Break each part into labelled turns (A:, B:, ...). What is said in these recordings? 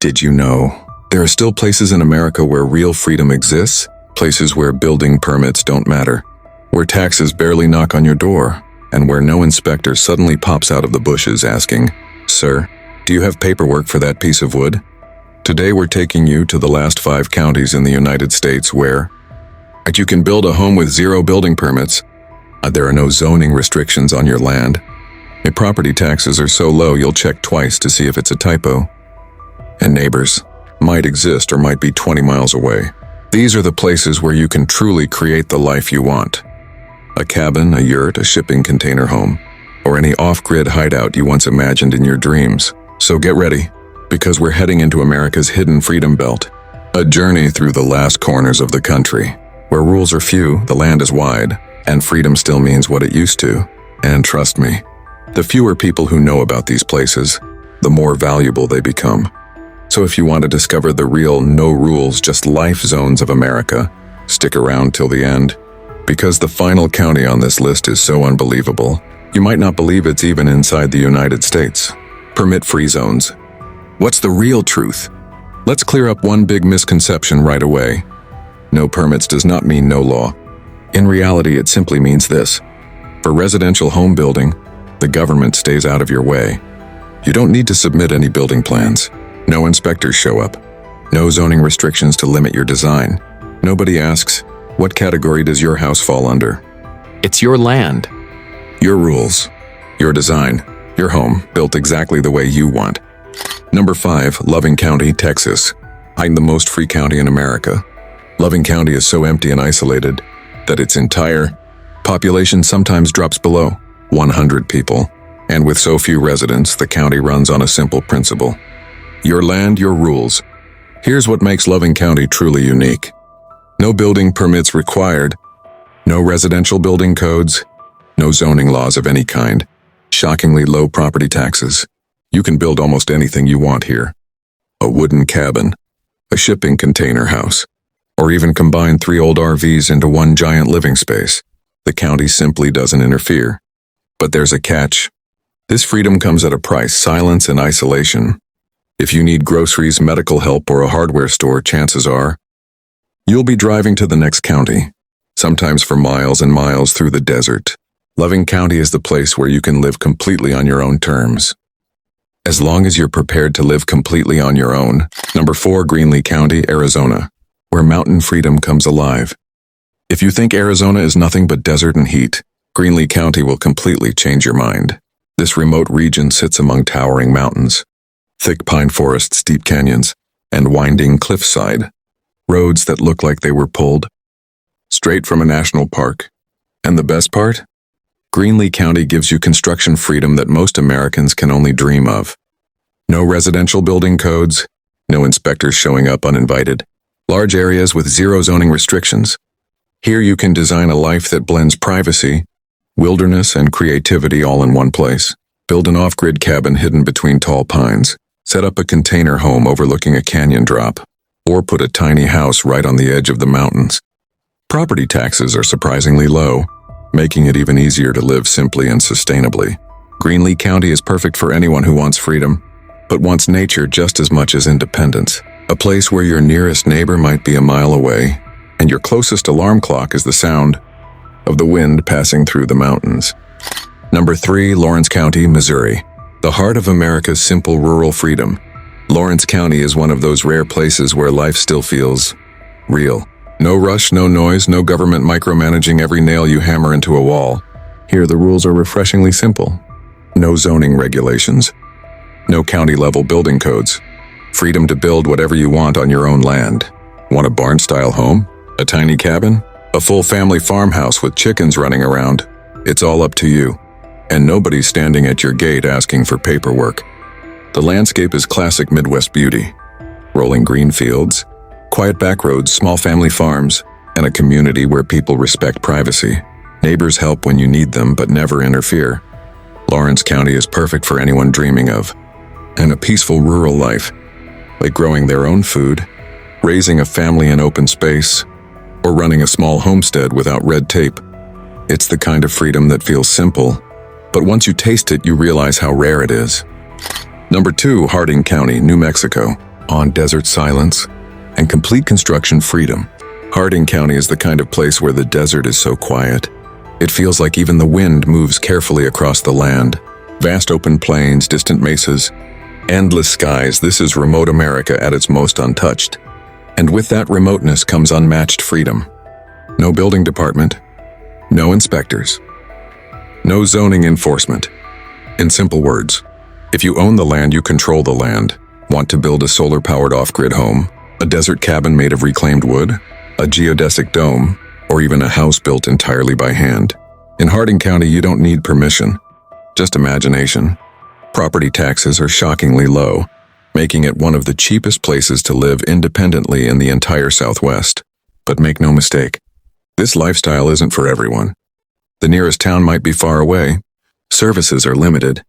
A: Did you know there are still places in America where real freedom exists? Places where building permits don't matter, where taxes barely knock on your door, and where no inspector suddenly pops out of the bushes asking, "Sir, do you have paperwork for that piece of wood?" Today we're taking you to the last 5 counties in the United States where you can build a home with 0 building permits. There are no zoning restrictions on your land. Your property taxes are so low you'll check twice to see if it's a typo. And neighbors might exist or might be 20 miles away. These are the places where you can truly create the life you want. A cabin, a yurt, a shipping container home, or any off-grid hideout you once imagined in your dreams. So get ready, because we're heading into America's hidden freedom belt. A journey through the last corners of the country, where rules are few, the land is wide, and freedom still means what it used to. And trust me, the fewer people who know about these places, the more valuable they become. So if you want to discover the real no rules, just life zones of America, stick around till the end. Because the final county on this list is so unbelievable, you might not believe it's even inside the United States. Permit-free zones. What's the real truth? Let's clear up one big misconception right away. No permits does not mean no law. In reality, it simply means this. For residential home building, the government stays out of your way. You don't need to submit any building plans. No inspectors show up. No zoning restrictions to limit your design. Nobody asks, what category does your house fall under?
B: It's your land.
A: Your rules. Your design. Your home, built exactly the way you want. Number 5, Loving County, Texas. I'm the most free county in America. Loving County is so empty and isolated that its entire population sometimes drops below 100 people. And with so few residents, the county runs on a simple principle. Your land, your rules. Here's what makes Loving County truly unique. No building permits required. No residential building codes. No zoning laws of any kind. Shockingly low property taxes. You can build almost anything you want here. A wooden cabin, a shipping container house, or even combine 3 old RVs into one giant living space. The county simply doesn't interfere. But there's a catch. This freedom comes at a price: silence and isolation. If you need groceries, medical help, or a hardware store, chances are you'll be driving to the next county, sometimes for miles and miles through the desert. Loving County is the place where you can live completely on your own terms. As long as you're prepared to live completely on your own. Number 4, Greenlee County, Arizona, where mountain freedom comes alive. If you think Arizona is nothing but desert and heat, Greenlee County will completely change your mind. This remote region sits among towering mountains, thick pine forests, steep canyons, and winding cliffside roads that look like they were pulled straight from a national park. And the best part? Greenlee County gives you construction freedom that most Americans can only dream of. No residential building codes, no inspectors showing up uninvited, large areas with 0 zoning restrictions. Here you can design a life that blends privacy, wilderness, and creativity all in one place. Build an off-grid cabin hidden between tall pines. Set up a container home overlooking a canyon drop, or put a tiny house right on the edge of the mountains. Property taxes are surprisingly low, making it even easier to live simply and sustainably. Greenlee County is perfect for anyone who wants freedom, but wants nature just as much as independence. A place where your nearest neighbor might be a mile away, and your closest alarm clock is the sound of the wind passing through the mountains. Number 3, Lawrence County, Missouri. The heart of America's simple rural freedom. Lawrence County is one of those rare places where life still feels real. No rush, no noise, no government micromanaging every nail you hammer into a wall. Here the rules are refreshingly simple. No zoning regulations. No county-level building codes. Freedom to build whatever you want on your own land. Want a barn-style home? A tiny cabin? A full family farmhouse with chickens running around? It's all up to you. And nobody's standing at your gate asking for paperwork. The landscape is classic Midwest beauty. Rolling green fields, quiet back roads, small family farms, and a community where people respect privacy. Neighbors help when you need them but never interfere. Lawrence County is perfect for anyone dreaming of a peaceful rural life, like growing their own food, raising a family in open space, or running a small homestead without red tape. It's the kind of freedom that feels simple, but once you taste it, you realize how rare it is. Number 2, Harding County, New Mexico. on desert silence, and complete construction freedom. Harding County is the kind of place where the desert is so quiet. It feels like even the wind moves carefully across the land. Vast open plains, distant mesas, endless skies. This is remote America at its most untouched. And with that remoteness comes unmatched freedom. No building department, no inspectors, no zoning enforcement. In simple words, if you own the land, you control the land. Want to build a solar-powered off-grid home, a desert cabin made of reclaimed wood, a geodesic dome, or even a house built entirely by hand? In Harding County, you don't need permission, just imagination. Property taxes are shockingly low, making it one of the cheapest places to live independently in the entire Southwest. But make no mistake, this lifestyle isn't for everyone. The nearest town might be far away, services are limited,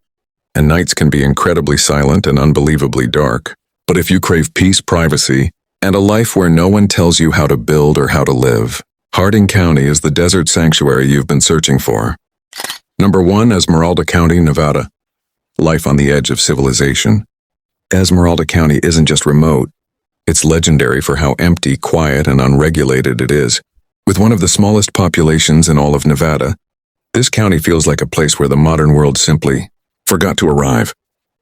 A: and nights can be incredibly silent and unbelievably dark. But if you crave peace, privacy, and a life where no one tells you how to build or how to live, Harding County is the desert sanctuary you've been searching for. Number 1, Esmeralda County, Nevada. Life on the edge of civilization. Esmeralda County isn't just remote, it's legendary for how empty, quiet, and unregulated it is. With one of the smallest populations in all of Nevada, this county feels like a place where the modern world simply forgot to arrive.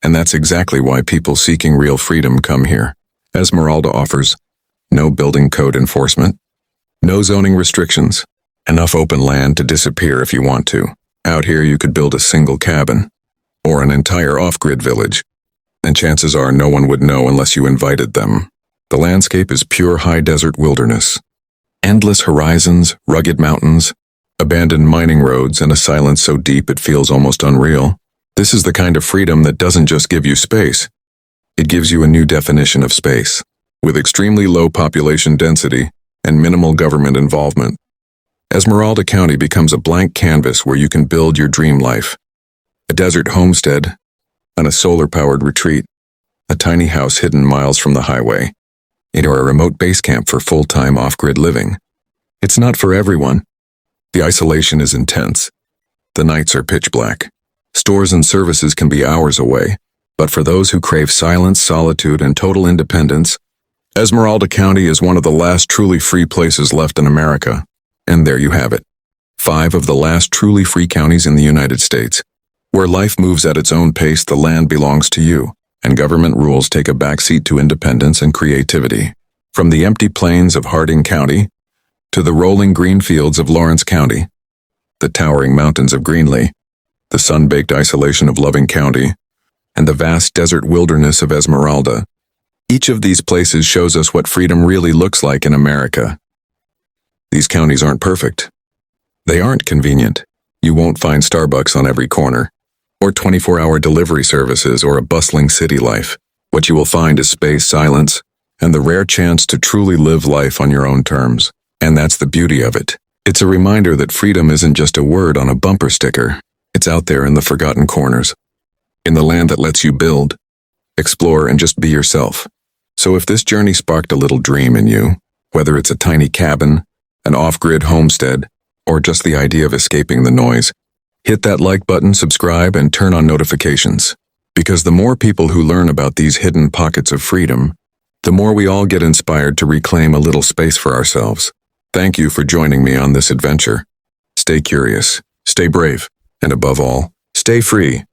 A: And that's exactly why people seeking real freedom come here. Esmeralda offers no building code enforcement, no zoning restrictions, enough open land to disappear if you want to. Out here you could build a single cabin, or an entire off-grid village, and chances are no one would know unless you invited them. The landscape is pure high desert wilderness. Endless horizons, rugged mountains, abandoned mining roads, and a silence so deep it feels almost unreal. This is the kind of freedom that doesn't just give you space. It gives you a new definition of space, with extremely low population density and minimal government involvement. Esmeralda County becomes a blank canvas where you can build your dream life. A desert homestead, and a solar-powered retreat, a tiny house hidden miles from the highway, or a remote base camp for full-time off-grid living. It's not for everyone. The isolation is intense. The nights are pitch black. Stores and services can be hours away. But for those who crave silence, solitude, and total independence, Esmeralda County is one of the last truly free places left in America. And there you have it. 5 of the last truly free counties in the United States. Where life moves at its own pace, the land belongs to you, and government rules take a backseat to independence and creativity. From the empty plains of Harding County to the rolling green fields of Lawrence County, the towering mountains of Greenlee, the sun-baked isolation of Loving County, and the vast desert wilderness of Esmeralda. Each of these places shows us what freedom really looks like in America. These counties aren't perfect. They aren't convenient. You won't find Starbucks on every corner, or 24-hour delivery services, or a bustling city life. What you will find is space, silence, and the rare chance to truly live life on your own terms. And that's the beauty of it. It's a reminder that freedom isn't just a word on a bumper sticker. It's out there in the forgotten corners, in the land that lets you build, explore, and just be yourself. So if this journey sparked a little dream in you, whether it's a tiny cabin, an off-grid homestead, or just the idea of escaping the noise, hit that like button, subscribe, and turn on notifications. Because the more people who learn about these hidden pockets of freedom, the more we all get inspired to reclaim a little space for ourselves. Thank you for joining me on this adventure. Stay curious, stay brave, and above all, stay free.